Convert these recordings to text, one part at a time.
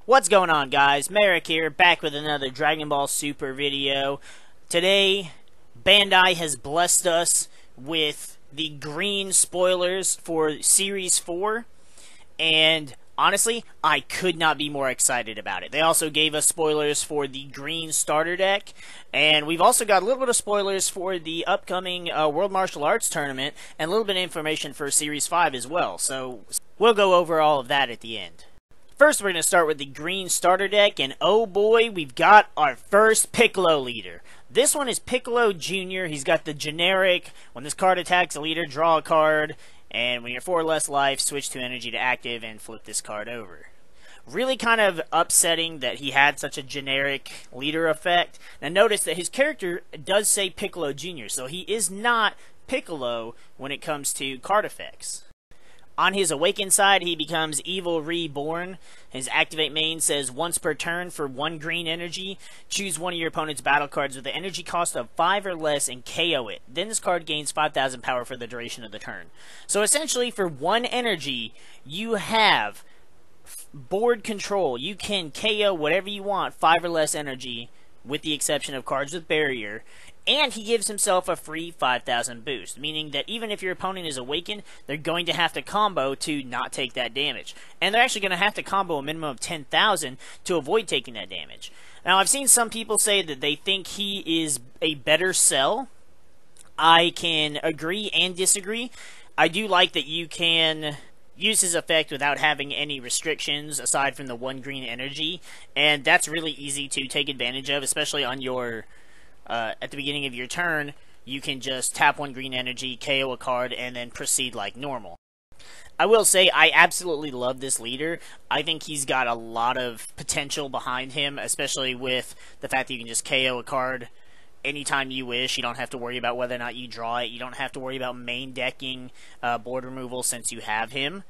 What's going on, guys? MariK here, back with another Dragon Ball Super video. Today, Bandai has blessed us with the green spoilers for Series 4, and honestly, I could not be more excited about it. They also gave us spoilers for the green starter deck, and we've also got a little bit of spoilers for the upcoming World Martial Arts Tournament, and a little bit of information for Series 5 as well, so we'll go over all of that at the end. First, we're going to start with the green starter deck, and oh boy, we've got our first Piccolo leader. This one is Piccolo Jr. He's got the generic, when this card attacks a leader, draw a card, and when you're 4 or less life, switch to energy to active and flip this card over. Really kind of upsetting that he had such a generic leader effect. Now notice that his character does say Piccolo Jr., so he is not Piccolo when it comes to card effects. On his Awakened side, he becomes Evil Reborn. His Activate main says, once per turn for 1 green energy, choose one of your opponent's battle cards with an energy cost of 5 or less and KO it. Then this card gains 5,000 power for the duration of the turn. So essentially, for 1 energy, you have board control. You can KO whatever you want, 5 or less energy, with the exception of cards with barrier. And he gives himself a free 5,000 boost, meaning that even if your opponent is awakened, they're going to have to combo to not take that damage. And they're actually going to have to combo a minimum of 10,000 to avoid taking that damage. Now, I've seen some people say that they think he is a better sell. I can agree and disagree. I do like that you can use his effect without having any restrictions aside from the 1 green energy, and that's really easy to take advantage of, especially on your at the beginning of your turn. You can just tap 1 green energy, KO a card, and then proceed like normal. I will say, I absolutely love this leader. I think he's got a lot of potential behind him, especially with the fact that you can just KO a card anytime you wish. You don't have to worry about whether or not you draw it. You don't have to worry about main decking board removal since you have him.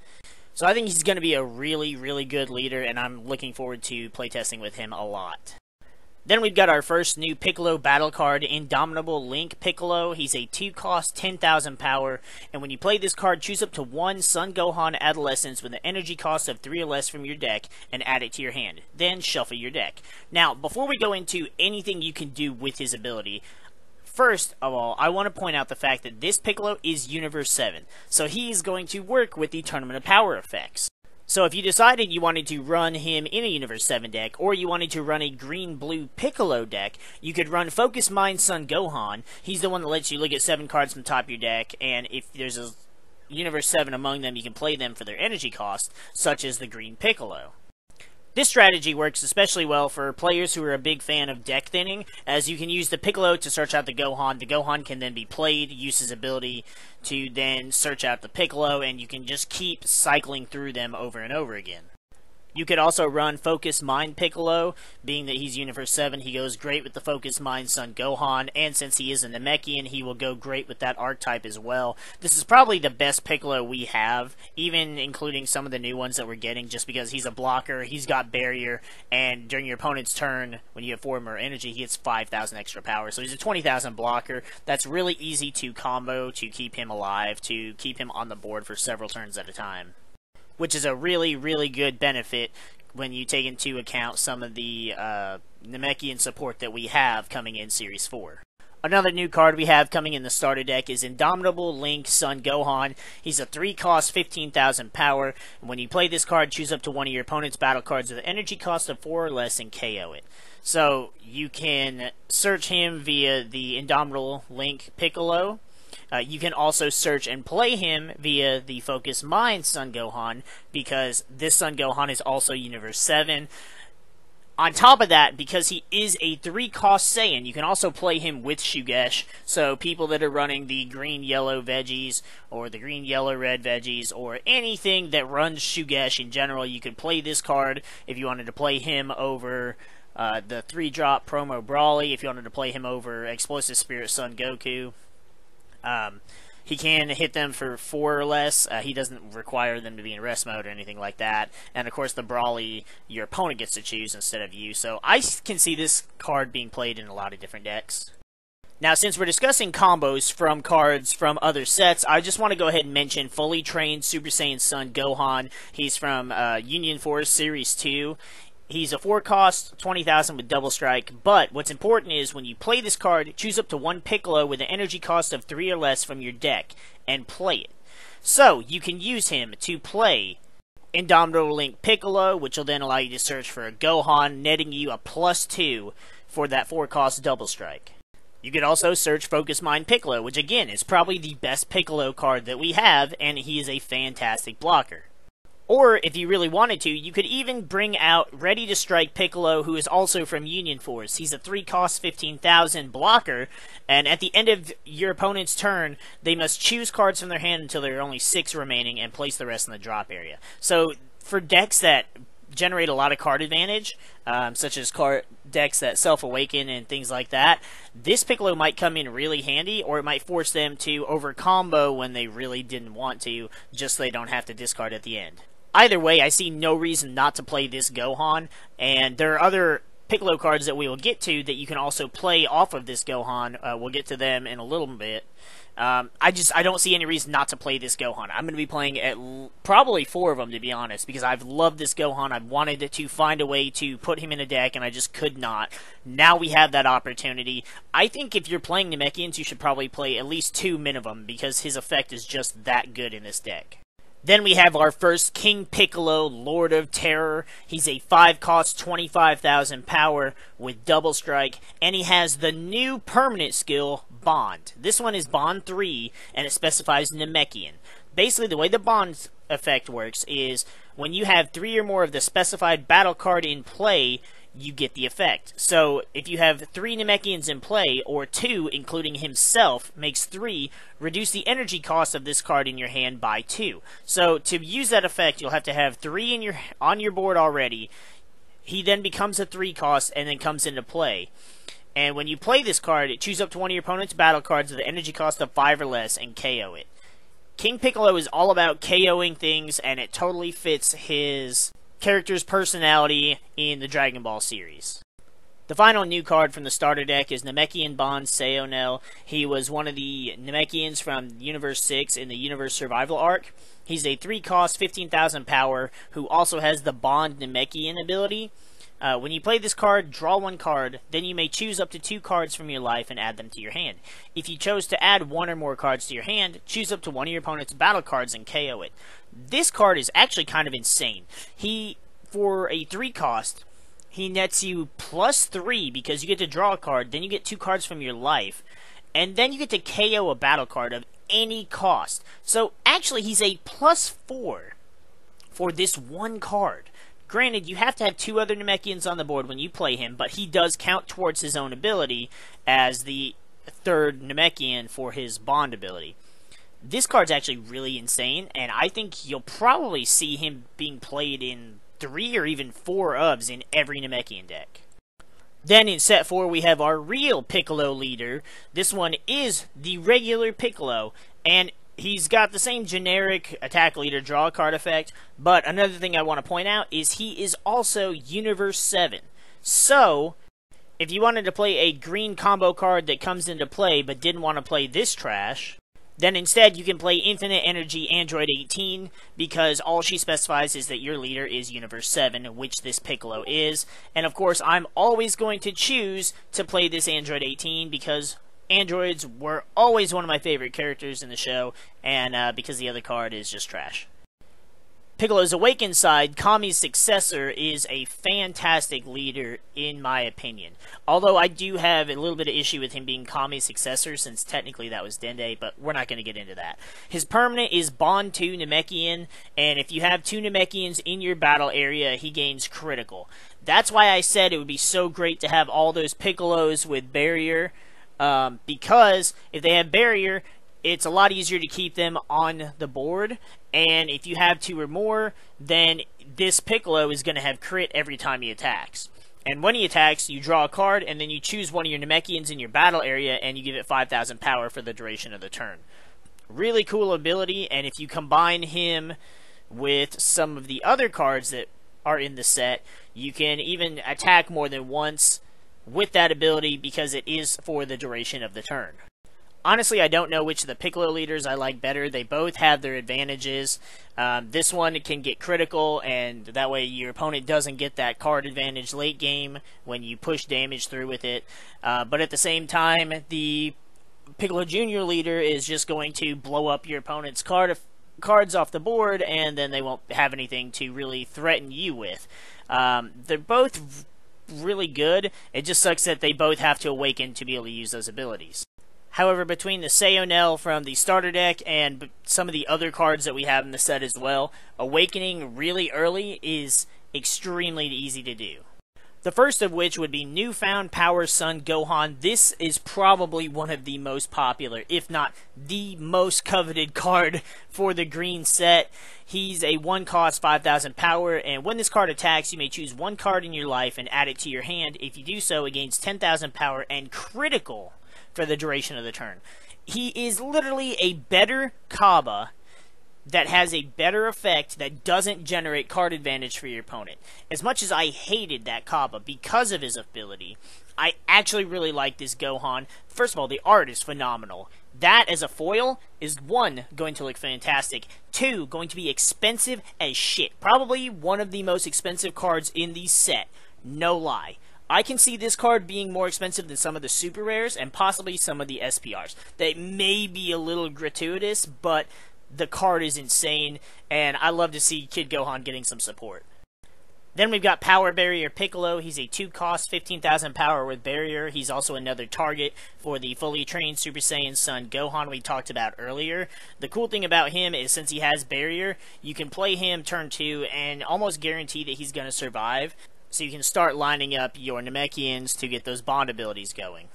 So I think he's going to be a really, really good leader, and I'm looking forward to playtesting with him a lot. Then we've got our first new Piccolo battle card, Indomitable Link Piccolo. He's a 2-cost, 10,000 power, and when you play this card, choose up to 1 Son Gohan Adolescence with an energy cost of 3 or less from your deck, and add it to your hand. Then shuffle your deck. Now, before we go into anything you can do with his ability, first of all, I want to point out the fact that this Piccolo is Universe 7, so he's going to work with the Tournament of Power effects. So if you decided you wanted to run him in a Universe 7 deck, or you wanted to run a green-blue Piccolo deck, you could run Focus Mind Son Gohan. He's the one that lets you look at 7 cards from the top of your deck, and if there's a Universe 7 among them, you can play them for their energy cost, such as the green Piccolo. This strategy works especially well for players who are a big fan of deck thinning, as you can use the Piccolo to search out the Gohan. The Gohan can then be played, use his ability to then search out the Piccolo, and you can just keep cycling through them over and over again. You could also run Focus Mind Piccolo, being that he's Universe 7, he goes great with the Focus Mind Son Gohan, and since he is a Namekian, he will go great with that archetype as well. This is probably the best Piccolo we have, even including some of the new ones that we're getting, just because he's a blocker, he's got barrier, and during your opponent's turn, when you have 4 more energy, he gets 5,000 extra power. So he's a 20,000 blocker. That's really easy to combo, to keep him alive, to keep him on the board for several turns at a time, which is a really, really good benefit when you take into account some of the Namekian support that we have coming in Series 4. Another new card we have coming in the starter deck is Indomitable Link Son Gohan. He's a 3-cost, 15,000 power, and when you play this card, choose up to 1 of your opponent's battle cards with an energy cost of 4 or less and KO it. So you can search him via the Indomitable Link Piccolo. You can also search and play him via the Focus Mind Son Gohan, because this Son Gohan is also Universe 7. On top of that, because he is a 3-cost Saiyan, you can also play him with Shugesh, so people that are running the green-yellow veggies, or the green-yellow-red veggies, or anything that runs Shugesh in general, you could play this card if you wanted to play him over the 3-drop Promo Brawly, if you wanted to play him over Explosive Spirit Son Goku. He can hit them for 4 or less. He doesn't require them to be in rest mode or anything like that. And of course, the Brawly, your opponent gets to choose instead of you. So I can see this card being played in a lot of different decks. Now, since we're discussing combos from cards from other sets, I just want to go ahead and mention Fully Trained Super Saiyan Son Gohan. He's from Union Force Series 2. He's a 4-cost, 20,000 with double strike, but what's important is when you play this card, choose up to one Piccolo with an energy cost of 3 or less from your deck, and play it. So, you can use him to play Indomitable Link Piccolo, which will then allow you to search for a Gohan, netting you a +2 for that 4-cost double strike. You could also search Focus Mind Piccolo, which again is probably the best Piccolo card that we have, and he is a fantastic blocker. Or, if you really wanted to, you could even bring out Ready to Strike Piccolo, who is also from Union Force. He's a 3-cost, 15,000 blocker, and at the end of your opponent's turn, they must choose cards from their hand until there are only 6 remaining and place the rest in the drop area. So, for decks that generate a lot of card advantage, such as decks that self-awaken and things like that, this Piccolo might come in really handy, or it might force them to over-combo when they really didn't want to, just so they don't have to discard at the end. Either way, I see no reason not to play this Gohan, and there are other Piccolo cards that we will get to that you can also play off of this Gohan. We'll get to them in a little bit. I don't see any reason not to play this Gohan. I'm going to be playing at probably 4 of them, to be honest, because I've loved this Gohan. I've wanted to find a way to put him in a deck, and I just could not. Now we have that opportunity. I think if you're playing Namekians, you should probably play at least 2 minimum, because his effect is just that good in this deck. Then we have our first King Piccolo, Lord of Terror. He's a 5-cost, 25,000 power with double strike, and he has the new permanent skill, Bond. This one is Bond 3, and it specifies Namekian. Basically, the way the Bond effect works is when you have 3 or more of the specified battle card in play, you get the effect. So, if you have 3 Namekians in play, or 2, including himself, makes 3, reduce the energy cost of this card in your hand by 2. So, to use that effect, you'll have to have 3 on your board already. He then becomes a 3-cost, and then comes into play. And when you play this card, choose up to one of your opponent's battle cards with an energy cost of 5 or less, and KO it. King Piccolo is all about KOing things, and it totally fits his character's personality in the Dragon Ball series. The final new card from the starter deck is Namekian Bond Sayonel. He was one of the Namekians from Universe 6 in the Universe Survival arc. He's a 3-cost, 15,000 power, who also has the Bond Namekian ability. When you play this card, draw 1 card, then you may choose up to 2 cards from your life and add them to your hand. If you chose to add 1 or more cards to your hand, choose up to one of your opponent's battle cards and KO it. This card is actually kind of insane. For a 3-cost, he nets you +3 because you get to draw a card, then you get 2 cards from your life, and then you get to KO a battle card of any cost. So actually, he's a +4 for this 1 card. Granted, you have to have 2 other Namekians on the board when you play him, but he does count towards his own ability as the 3rd Namekian for his Bond ability. This card's actually really insane, and I think you'll probably see him being played in 3 or even 4 ofs in every Namekian deck. Then in set 4 we have our real Piccolo leader. This one is the regular Piccolo, and he's got the same generic attack leader draw card effect, but another thing I want to point out is he is also Universe 7. So, if you wanted to play a green combo card that comes into play but didn't want to play this trash, then instead you can play Infinite Energy Android 18, because all she specifies is that your leader is Universe 7, which this Piccolo is. And of course, I'm always going to choose to play this Android 18, because androids were always one of my favorite characters in the show, and because the other card is just trash. Piccolo's Awakened side, Kami's Successor, is a fantastic leader in my opinion. Although I do have a little bit of issue with him being Kami's Successor, since technically that was Dende, but we're not going to get into that. His permanent is Bond 2 Namekian, and if you have 2 Namekians in your battle area, he gains critical. That's why I said it would be so great to have all those Piccolos with Barrier, because if they have Barrier, it's a lot easier to keep them on the board, and if you have 2 or more, then this Piccolo is going to have crit every time he attacks. And when he attacks, you draw a card, and then you choose one of your Namekians in your battle area, and you give it 5,000 power for the duration of the turn. Really cool ability, and if you combine him with some of the other cards that are in the set, you can even attack more than once with that ability, because it is for the duration of the turn. Honestly, I don't know which of the Piccolo leaders I like better. They both have their advantages. This one can get critical, and that way your opponent doesn't get that card advantage late game when you push damage through with it. But at the same time, the Piccolo Jr. leader is just going to blow up your opponent's cards off the board, and then they won't have anything to really threaten you with. They're both really good. It just sucks that they both have to awaken to be able to use those abilities. However, between the Sayonel from the starter deck and some of the other cards that we have in the set as well, awakening really early is extremely easy to do. The first of which would be Newfound Power Son Gohan. This is probably one of the most popular, if not the most coveted card for the green set. He's a 1-cost 5,000 power, and when this card attacks, you may choose one card in your life and add it to your hand. If you do so, it gains 10,000 power and critical for the duration of the turn. He is literally a better Kaba that has a better effect that doesn't generate card advantage for your opponent. As much as I hated that Kaba because of his ability, I actually really like this Gohan. First of all, the art is phenomenal. That as a foil is 1, going to look fantastic. 2, going to be expensive as shit. Probably one of the most expensive cards in the set. No lie. I can see this card being more expensive than some of the super rares and possibly some of the SPRs. They may be a little gratuitous, but the card is insane, and I love to see Kid Gohan getting some support. Then we've got Power Barrier Piccolo. He's a 2-cost, 15,000 power with Barrier. He's also another target for the fully trained Super Saiyan Son Gohan we talked about earlier. The cool thing about him is since he has Barrier, you can play him turn 2 and almost guarantee that he's going to survive. So you can start lining up your Namekians to get those bond abilities going.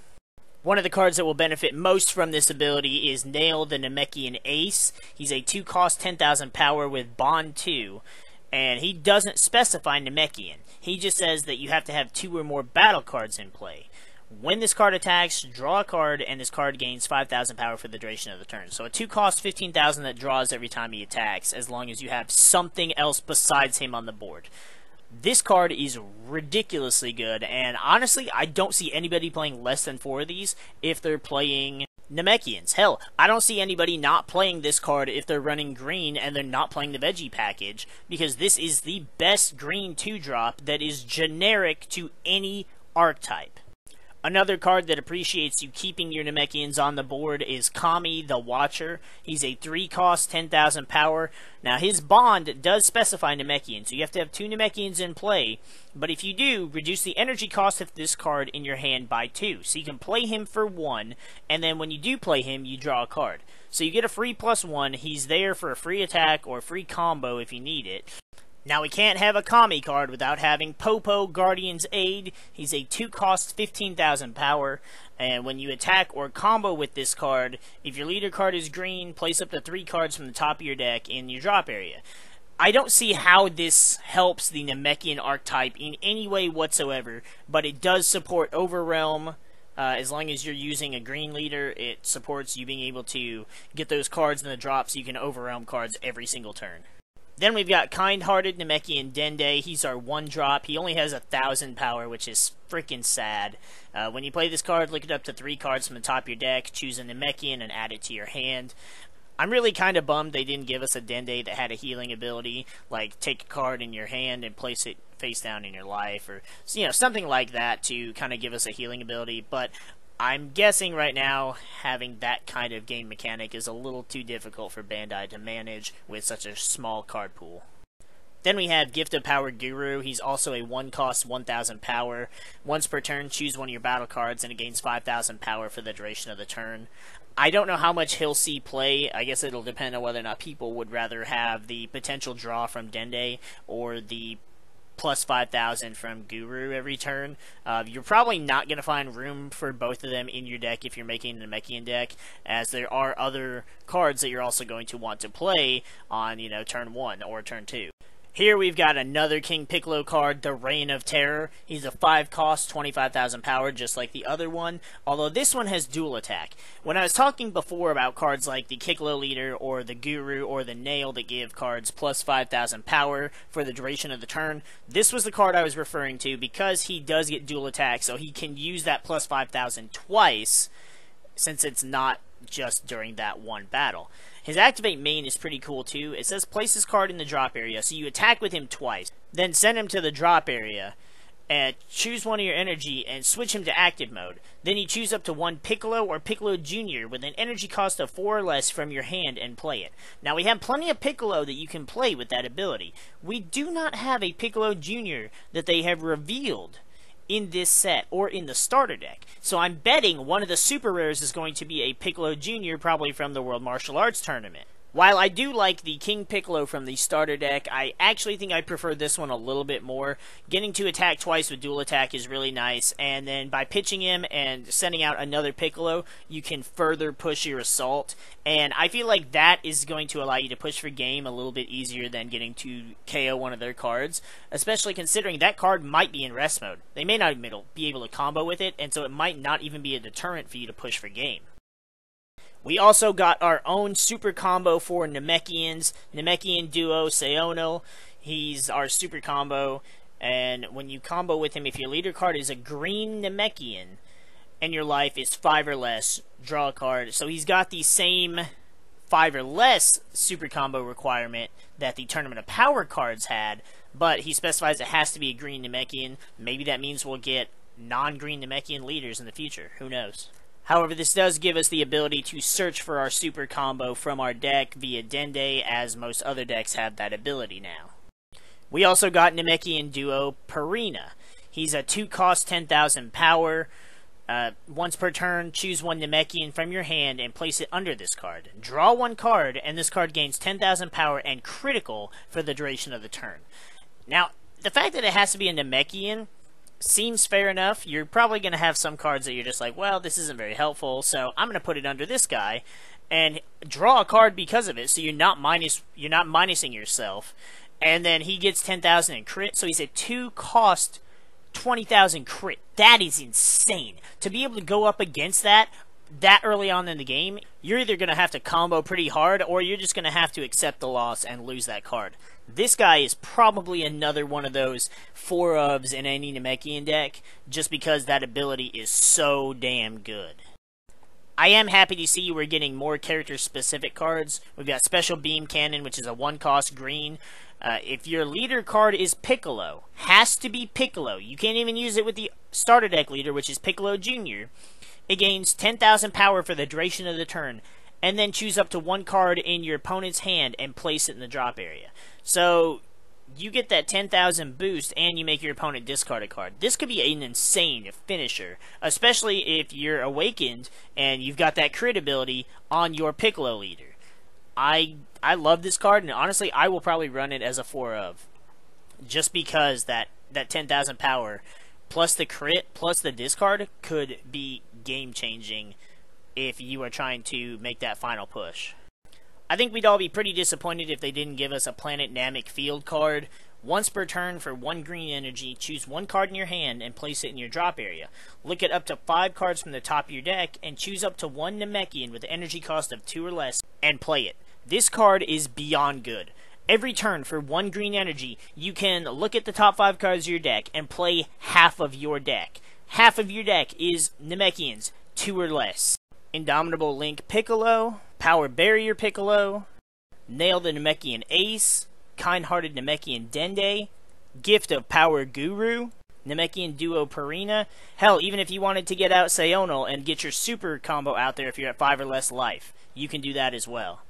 One of the cards that will benefit most from this ability is Nail the Namekian Ace. He's a 2-cost 10,000 power with Bond 2, and he doesn't specify Namekian. He just says that you have to have 2 or more battle cards in play. When this card attacks, draw a card, and this card gains 5,000 power for the duration of the turn. So a 2-cost 15,000 that draws every time he attacks, as long as you have something else besides him on the board. This card is ridiculously good, and honestly, I don't see anybody playing less than 4 of these if they're playing Namekians. Hell, I don't see anybody not playing this card if they're running green and they're not playing the Veggie package, because this is the best green 2-drop that is generic to any archetype. Another card that appreciates you keeping your Namekians on the board is Kami the Watcher. He's a 3-cost, 10,000 power. Now, his bond does specify Namekian, so you have to have 2 Namekians in play. But if you do, reduce the energy cost of this card in your hand by 2. So you can play him for 1, and then when you do play him, you draw a card. So you get a free +1. He's there for a free attack or a free combo if you need it. Now, we can't have a Kami card without having Popo Guardian's Aid. He's a 2-cost, 15,000 power, and when you attack or combo with this card, if your leader card is green, place up to 3 cards from the top of your deck in your drop area. I don't see how this helps the Namekian archetype in any way whatsoever, but it does support Overrealm. As long as you're using a green leader, it supports you being able to get those cards in the drop so you can Overrealm cards every single turn. Then we've got Kindhearted Namekian Dende. He's our 1-drop. He only has 1,000 power, which is freaking sad. When you play this card, look it up to 3 cards from the top of your deck, choose a Namekian, and add it to your hand. I'm really kind of bummed they didn't give us a Dende that had a healing ability, like take a card in your hand and place it face down in your life, or something like that to kind of give us a healing ability, but I'm guessing right now having that kind of game mechanic is a little too difficult for Bandai to manage with such a small card pool. Then we have Gift of Power Guru. He's also a 1-cost 1,000 power. Once per turn, choose one of your battle cards and it gains 5,000 power for the duration of the turn. I don't know how much he'll see play. I guess it'll depend on whether or not people would rather have the potential draw from Dende or the plus 5,000 from Guru every turn. You're probably not going to find room for both of them in your deck if you're making a Namekian deck, as there are other cards that you're also going to want to play on, turn 1 or turn 2. Here we've got another King Piccolo card, the Reign of Terror. He's a 5-cost, 25,000 power, just like the other one, although this one has dual attack. When I was talking before about cards like the Piccolo Leader or the Guru or the Nail that give cards plus 5,000 power for the duration of the turn, this was the card I was referring to because he does get dual attack, so he can use that plus 5,000 twice. since it's not just during that one battle. His activate main is pretty cool too. It says place his card in the drop area, so you attack with him twice, then send him to the drop area, and choose one of your energy and switch him to active mode. Then you choose up to one Piccolo or Piccolo Jr. with an energy cost of 4 or less from your hand and play it. Now we have plenty of Piccolo that you can play with that ability. We do not have a Piccolo Jr. that they have revealed in this set or in the starter deck. So I'm betting one of the super rares is going to be a Piccolo Jr. probably from the World Martial Arts Tournament. While I do like the King Piccolo from the starter deck, I actually think I prefer this one a little bit more. Getting to attack twice with dual attack is really nice, and then by pitching him and sending out another Piccolo, you can further push your assault, and I feel like that is going to allow you to push for game a little bit easier than getting to KO one of their cards, especially considering that card might be in rest mode. They may not be able to combo with it, and so it might not even be a deterrent for you to push for game. We also got our own super combo for Namekians, Namekian Duo Seonal. He's our super combo, and when you combo with him, if your leader card is a green Namekian, and your life is 5 or less, draw a card. So he's got the same 5 or less super combo requirement that the Tournament of Power cards had, but he specifies it has to be a green Namekian. Maybe that means we'll get non-green Namekian leaders in the future. Who knows? However, this does give us the ability to search for our super combo from our deck via Dende, as most other decks have that ability now. We also got Namekian Duo Purina. He's a 2-cost 10,000 power. Once per turn, choose one Namekian from your hand and place it under this card. Draw one card, and this card gains 10,000 power and critical for the duration of the turn. Now, the fact that it has to be a Namekian seems fair enough. You're probably going to have some cards that you're just like, well, this isn't very helpful, so I'm going to put it under this guy and draw a card because of it, so you're not minusing yourself. And then he gets 10,000 in crit, so he's a 2-cost 20,000 crit. That is insane. To be able to go up against that early on in the game, you're either going to have to combo pretty hard, or you're just going to have to accept the loss and lose that card. This guy is probably another one of those 4-ofs in any Namekian deck, just because that ability is so damn good. I am happy to see we're getting more character-specific cards. We've got Special Beam Cannon, which is a 1-cost green. If your leader card is Piccolo, has to be Piccolo. You can't even use it with the starter deck leader, which is Piccolo Jr. It gains 10,000 power for the duration of the turn, and then choose up to one card in your opponent's hand and place it in the drop area. So, you get that 10,000 boost, and you make your opponent discard a card. This could be an insane finisher, especially if you're awakened, and you've got that crit ability on your Piccolo leader. I love this card, and honestly, I will probably run it as a 4-of. Just because that 10,000 power, plus the crit, plus the discard, could be game-changing if you are trying to make that final push. I think we'd all be pretty disappointed if they didn't give us a Planet Namek field card. Once per turn for 1 green energy, choose one card in your hand and place it in your drop area. Look at up to 5 cards from the top of your deck and choose up to one Namekian with an energy cost of 2 or less and play it. This card is beyond good. Every turn for 1 green energy, you can look at the top 5 cards of your deck and play half of your deck. Half of your deck is Namekians, 2 or less. Indomitable Link Piccolo, Power Barrier Piccolo, Nail the Namekian Ace, Kindhearted Namekian Dende, Gift of Power Guru, Namekian Duo Purina. Hell, even if you wanted to get out Seonal and get your super combo out there if you're at 5 or less life, you can do that as well.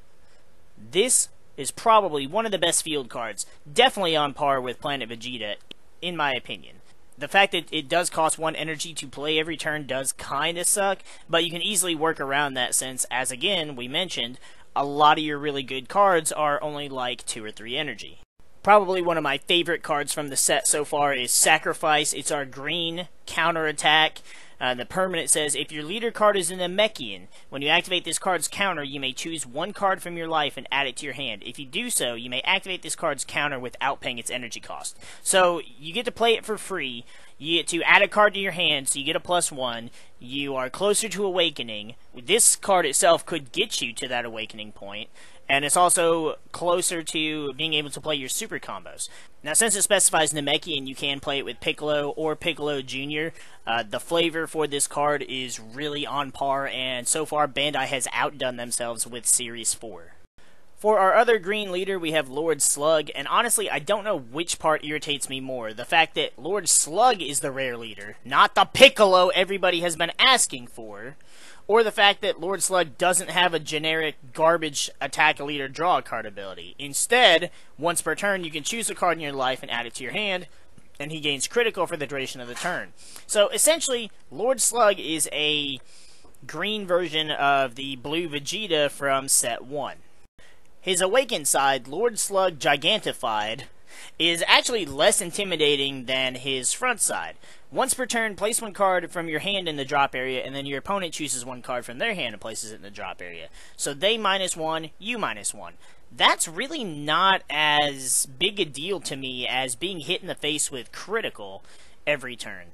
This is probably one of the best field cards, definitely on par with Planet Vegeta, in my opinion. The fact that it does cost 1 energy to play every turn does kinda suck, but you can easily work around that since, as again, we mentioned, a lot of your really good cards are only like 2 or 3 energy. Probably one of my favorite cards from the set so far is Sacrifice. It's our green counterattack. The permanent says, if your leader card is a Namekian, when you activate this card's counter, you may choose one card from your life and add it to your hand. If you do so, you may activate this card's counter without paying its energy cost. So, you get to play it for free. You get to add a card to your hand, so you get a +1. You are closer to Awakening. This card itself could get you to that Awakening point. And it's also closer to being able to play your super combos. Now, since it specifies Namekian, you can play it with Piccolo or Piccolo Jr. The flavor for this card is really on par, and so far Bandai has outdone themselves with Series 4. For our other green leader, we have Lord Slug, and honestly, I don't know which part irritates me more. The fact that Lord Slug is the rare leader, not the Piccolo everybody has been asking for, or the fact that Lord Slug doesn't have a generic garbage attack a leader draw a card ability. Instead, once per turn, you can choose a card in your life and add it to your hand, and he gains critical for the duration of the turn. So essentially, Lord Slug is a green version of the blue Vegeta from set 1. His awakened side, Lord Slug Gigantified, is actually less intimidating than his front side. Once per turn, place one card from your hand in the drop area, and then your opponent chooses one card from their hand and places it in the drop area. So they -1, you -1. That's really not as big a deal to me as being hit in the face with critical every turn.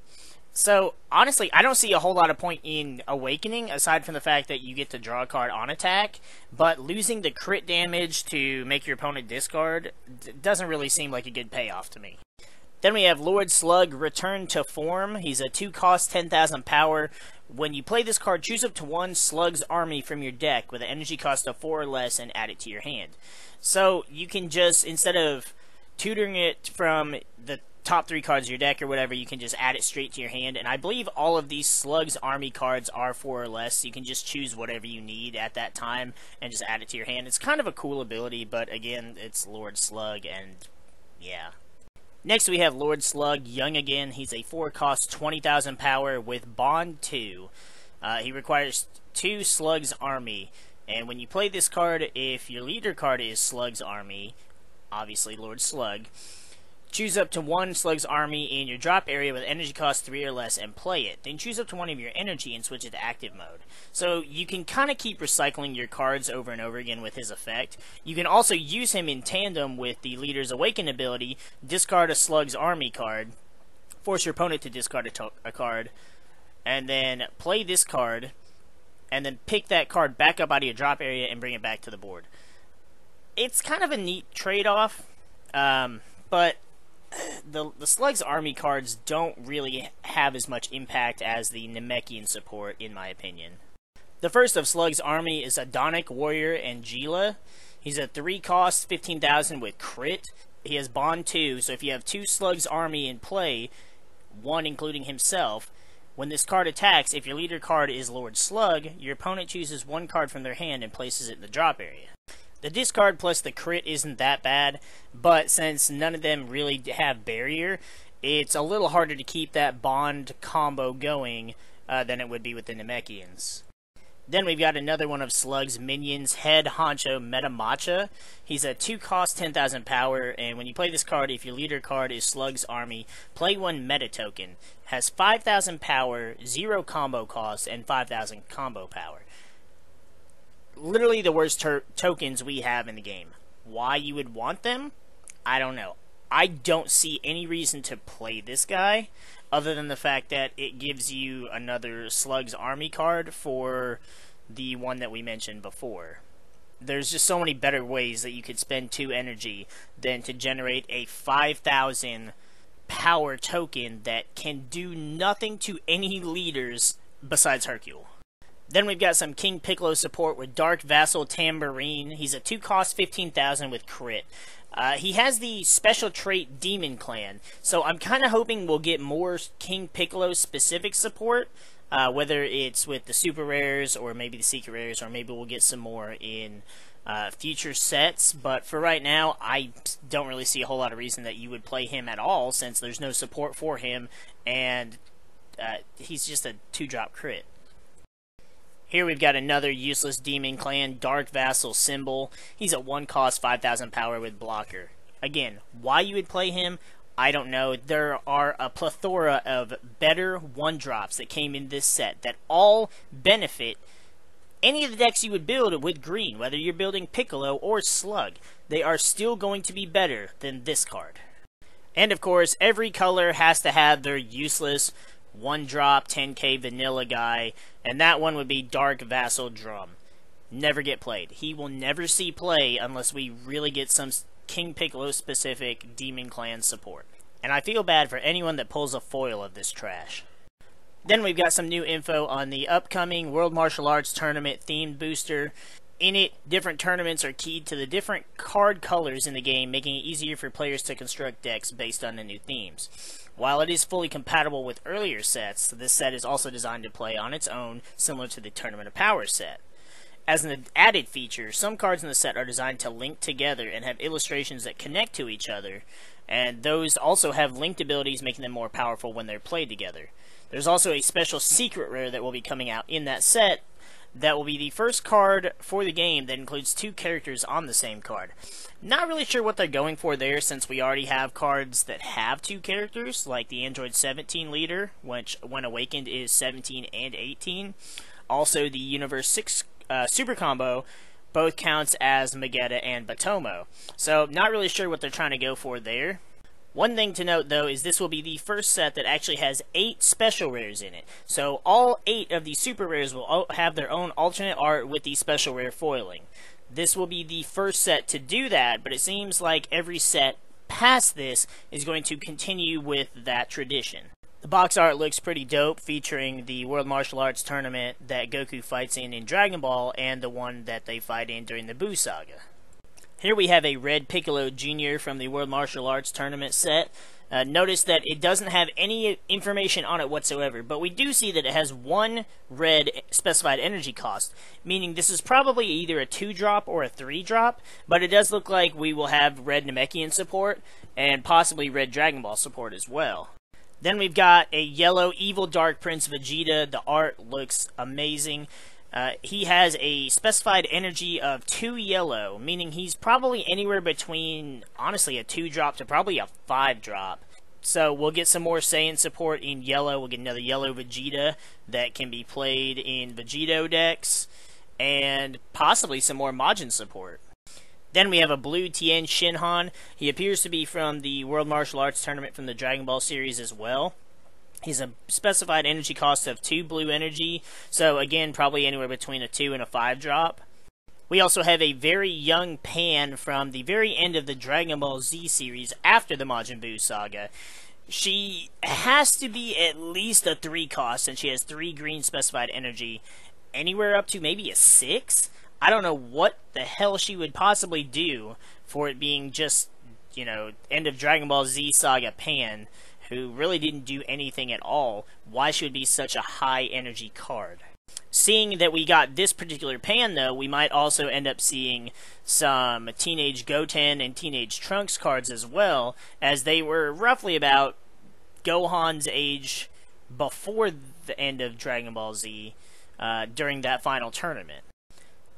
So, honestly, I don't see a whole lot of point in Awakening, aside from the fact that you get to draw a card on attack, but losing the crit damage to make your opponent discard doesn't really seem like a good payoff to me. Then we have Lord Slug Return to Form. He's a 2-cost, 10,000 power. When you play this card, choose up to one Slug's army from your deck with an energy cost of 4 or less and add it to your hand. So, you can just, instead of tutoring it from the top 3 cards of your deck or whatever, you can just add it straight to your hand, and I believe all of these Slug's army cards are 4 or less, so you can just choose whatever you need at that time and just add it to your hand. It's kind of a cool ability, but again, it's Lord Slug, and yeah. Next we have Lord Slug Young Again. He's a 4-cost, 20,000 power with Bond 2. He requires 2 Slug's army, and when you play this card, if your leader card is Slug's army, obviously Lord Slug, choose up to one Slug's army in your drop area with energy cost 3 or less and play it. Then choose up to one of your energy and switch it to active mode. So you can kind of keep recycling your cards over and over again with his effect. You can also use him in tandem with the Leader's Awaken ability, discard a Slug's army card, force your opponent to discard a card, and then play this card, and then pick that card back up out of your drop area and bring it back to the board. It's kind of a neat trade-off, but the Slug's army cards don't really have as much impact as the Namekian support, in my opinion. The first of Slug's army is Adonic Warrior Angela. He's a 3-cost, 15,000 with crit. He has Bond 2, so if you have 2 Slug's army in play, one including himself, when this card attacks, if your leader card is Lord Slug, your opponent chooses one card from their hand and places it in the drop area. The discard plus the crit isn't that bad, but since none of them really have barrier, it's a little harder to keep that bond combo going than it would be with the Namekians. Then we've got another one of Slug's minions, Head Honcho Medamatcha. He's a 2-cost, 10,000 power, and when you play this card, if your leader card is Slug's army, play one meta token. Has 5,000 power, 0 combo cost, and 5,000 combo power. Literally the worst tokens we have in the game. Why you would want them? I don't know. I don't see any reason to play this guy, other than the fact that it gives you another Slug's army card for the one that we mentioned before. There's just so many better ways that you could spend 2 energy than to generate a 5,000 power token that can do nothing to any leaders besides Hercule. Then we've got some King Piccolo support with Dark Vassal Tambourine. He's a 2-cost, 15,000 with crit. He has the special trait Demon Clan, so I'm kind of hoping we'll get more King Piccolo specific support, whether it's with the super rares or maybe the secret rares, or maybe we'll get some more in future sets. But for right now, I don't really see a whole lot of reason that you would play him at all, since there's no support for him, and he's just a 2-drop crit. Here we've got another useless Demon Clan, Dark Vassal Cymbal. He's a 1-cost, 5,000 power with blocker. Again, why you would play him, I don't know. There are a plethora of better 1-drops that came in this set that all benefit any of the decks you would build with green, whether you're building Piccolo or Slug. They are still going to be better than this card. And of course, every color has to have their useless 1-drop 10k vanilla guy, and that one would be Dark Vassal Drum. Never get played. He will never see play unless we really get some King Piccolo specific Demon Clan support. And I feel bad for anyone that pulls a foil of this trash. Then we've got some new info on the upcoming World Martial Arts Tournament themed booster. In it, different tournaments are keyed to the different card colors in the game, making it easier for players to construct decks based on the new themes. While it is fully compatible with earlier sets, this set is also designed to play on its own, similar to the Tournament of Power set. As an added feature, some cards in the set are designed to link together and have illustrations that connect to each other, and those also have linked abilities, making them more powerful when they're played together. There's also a special secret rare that will be coming out in that set that will be the first card for the game that includes 2 characters on the same card. Not really sure what they're going for there, since we already have cards that have 2 characters, like the Android 17 leader, which when awakened is 17 and 18. Also, the Universe 6 Super Combo both counts as Vegeta and Batomo. So, not really sure what they're trying to go for there. One thing to note, though, is this will be the first set that actually has 8 special rares in it. So all 8 of these super rares will have their own alternate art with the special rare foiling. This will be the first set to do that, but it seems like every set past this is going to continue with that tradition. The box art looks pretty dope, featuring the World Martial Arts Tournament that Goku fights in Dragon Ball and the one that they fight in during the Buu Saga. Here we have a red Piccolo Jr. from the World Martial Arts Tournament set. Notice that it doesn't have any information on it whatsoever, but we do see that it has 1 red specified energy cost, meaning this is probably either a 2-drop or a 3-drop, but it does look like we will have red Namekian support, and possibly red Dragon Ball support as well. Then we've got a yellow Evil Dark Prince Vegeta. The art looks amazing. He has a specified energy of 2 yellow, meaning he's probably anywhere between, honestly, a 2-drop to probably a 5-drop. So we'll get some more Saiyan support in yellow. We'll get another yellow Vegeta that can be played in Vegito decks, and possibly some more Majin support. Then we have a blue Tien Shinhan. He appears to be from the World Martial Arts Tournament from the Dragon Ball series as well. He's a specified energy cost of 2 blue energy, so again, probably anywhere between a 2 and a 5-drop. We also have a very young Pan from the very end of the Dragon Ball Z series after the Majin Buu saga. She has to be at least a 3 cost, and she has 3 green specified energy, anywhere up to maybe a 6? I don't know what the hell she would possibly do for it being just, you know, end of Dragon Ball Z saga Pan, who really didn't do anything at all. Why should it be such a high energy card? Seeing that we got this particular Pan, though, we might also end up seeing some Teenage Goten and Teenage Trunks cards as well, as they were roughly about Gohan's age before the end of Dragon Ball Z during that final tournament.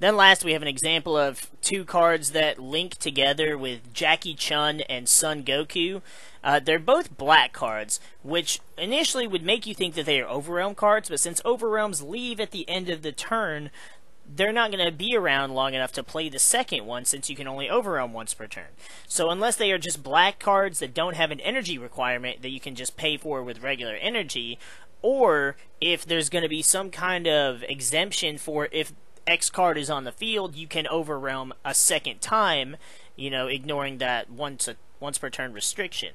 Then last, we have an example of 2 cards that link together with Jackie Chun and Son Goku. They're both black cards, which initially would make you think that they are Overrealm cards, but since Overrealms leave at the end of the turn, they're not going to be around long enough to play the second one, since you can only Overrealm once per turn. So unless they are just black cards that don't have an energy requirement that you can just pay for with regular energy, or if there's going to be some kind of exemption for if X card is on the field, you can Overrealm a second time, you know, ignoring that once per turn restriction.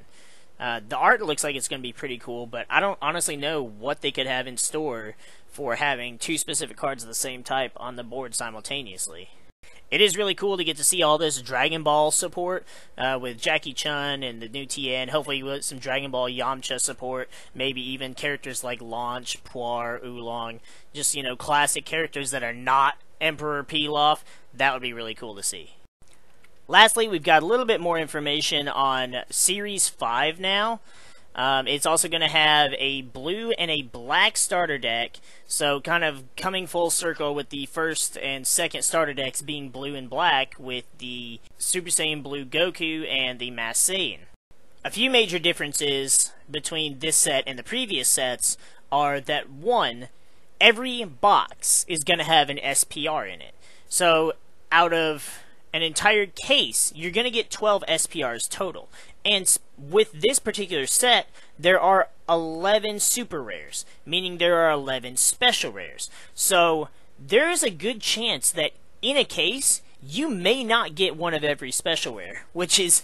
The art looks like it's going to be pretty cool, but I don't honestly know what they could have in store for having 2 specific cards of the same type on the board simultaneously. It is really cool to get to see all this Dragon Ball support with Jackie Chun and the new Tien. Hopefully with some Dragon Ball Yamcha support, maybe even characters like Launch, Puar, Oolong, just, you know, classic characters that are not Emperor Pilaf. That would be really cool to see. Lastly, we've got a little bit more information on Series 5 now. It's also going to have a blue and a black starter deck, so kind of coming full circle with the first and second starter decks being blue and black, with the Super Saiyan Blue Goku and the Masked Saiyan. A few major differences between this set and the previous sets are that, 1, every box is going to have an SPR in it. So out of an entire case, you're going to get 12 SPRs total. And with this particular set, there are 11 super rares, meaning there are 11 special rares. So there is a good chance that in a case, you may not get one of every special rare, which is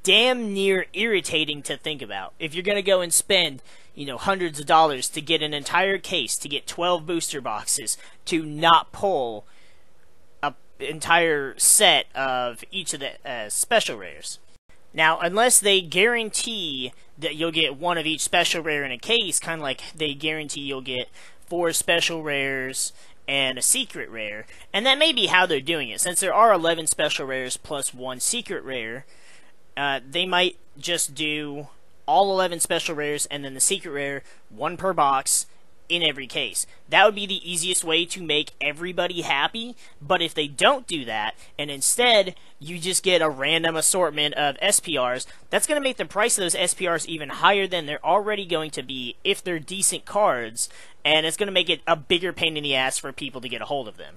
damn near irritating to think about. If you're going to go and spend, hundreds of dollars to get an entire case, to get 12 booster boxes, to not pull an entire set of each of the special rares. Now, unless they guarantee that you'll get one of each special rare in a case, kind of like they guarantee you'll get 4 special rares and a secret rare, and that may be how they're doing it. Since there are 11 special rares plus 1 secret rare, they might just do all 11 special rares and then the secret rare, 1 per box, in every case. That would be the easiest way to make everybody happy, but if they don't do that, and instead you just get a random assortment of SPRs, that's going to make the price of those SPRs even higher than they're already going to be if they're decent cards, and it's going to make it a bigger pain in the ass for people to get a hold of them.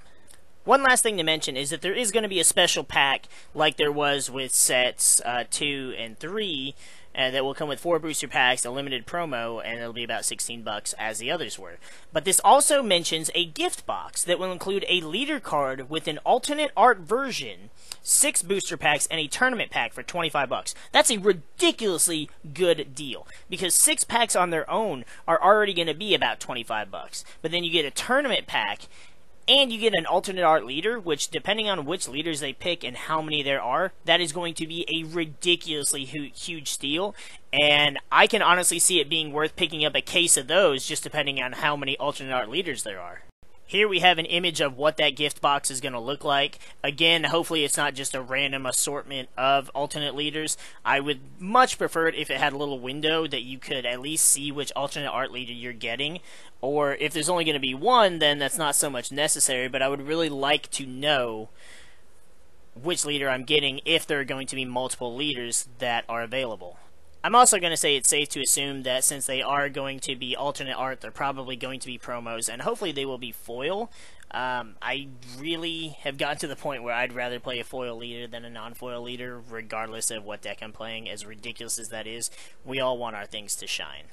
One last thing to mention is that there is going to be a special pack like there was with sets 2 and 3, that will come with 4 booster packs, a limited promo, and it'll be about $16 as the others were. But this also mentions a gift box that will include a leader card with an alternate art version, 6 booster packs, and a tournament pack for $25. That's a ridiculously good deal, because 6 packs on their own are already going to be about $25. But then you get a tournament pack, and you get an alternate art leader, which, depending on which leaders they pick and how many there are, that is going to be a ridiculously huge steal. And I can honestly see it being worth picking up a case of those, just depending on how many alternate art leaders there are. Here we have an image of what that gift box is going to look like. Again, hopefully it's not just a random assortment of alternate leaders. I would much prefer it if it had a little window that you could at least see which alternate art leader you're getting. Or if there's only going to be one, then that's not so much necessary, but I would really like to know which leader I'm getting if there are going to be multiple leaders that are available. I'm also going to say it's safe to assume that since they are going to be alternate art, they're probably going to be promos, and hopefully they will be foil. I really have gotten to the point where I'd rather play a foil leader than a non-foil leader, regardless of what deck I'm playing. As ridiculous as that is, we all want our things to shine.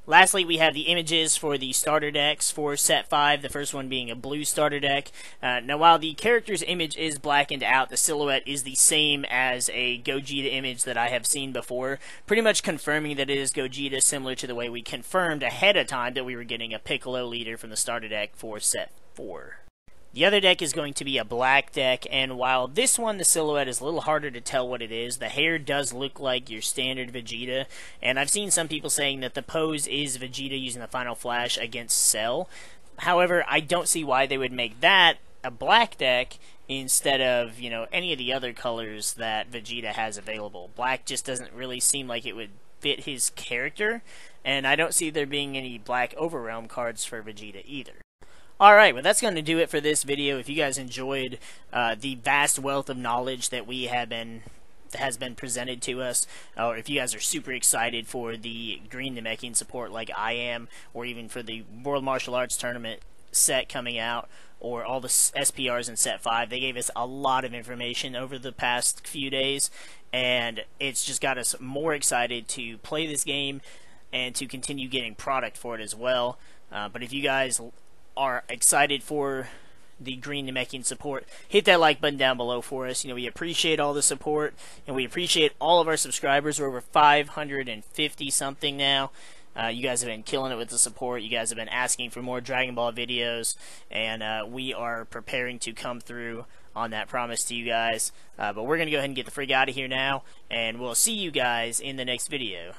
Lastly, we have the images for the starter decks for Set 5, the first one being a blue starter deck. Now, while the character's image is blackened out, the silhouette is the same as a Gogeta image that I have seen before, pretty much confirming that it is Gogeta, similar to the way we confirmed ahead of time that we were getting a Piccolo leader from the starter deck for Set 4. The other deck is going to be a black deck, and while this one, the silhouette, is a little harder to tell what it is, the hair does look like your standard Vegeta, and I've seen some people saying that the pose is Vegeta using the Final Flash against Cell. However, I don't see why they would make that a black deck instead of, any of the other colors that Vegeta has available. Black just doesn't really seem like it would fit his character, and I don't see there being any black Overrealm cards for Vegeta either. Alright, well that's going to do it for this video. If you guys enjoyed the vast wealth of knowledge that has been presented to us, or if you guys are super excited for the Green Namekian support like I am, or even for the World Martial Arts Tournament set coming out, or all the SPRs in Set 5, they gave us a lot of information over the past few days, and it's just got us more excited to play this game and to continue getting product for it as well. But if you guys are excited for the Green Namekian support, hit that like button down below for us. We appreciate all the support, and we appreciate all of our subscribers. We're over 550 something now. You guys have been killing it with the support. You guys have been asking for more Dragon Ball videos, and we are preparing to come through on that promise to you guys. But we're going to go ahead and get the frig out of here now, and we'll see you guys in the next video.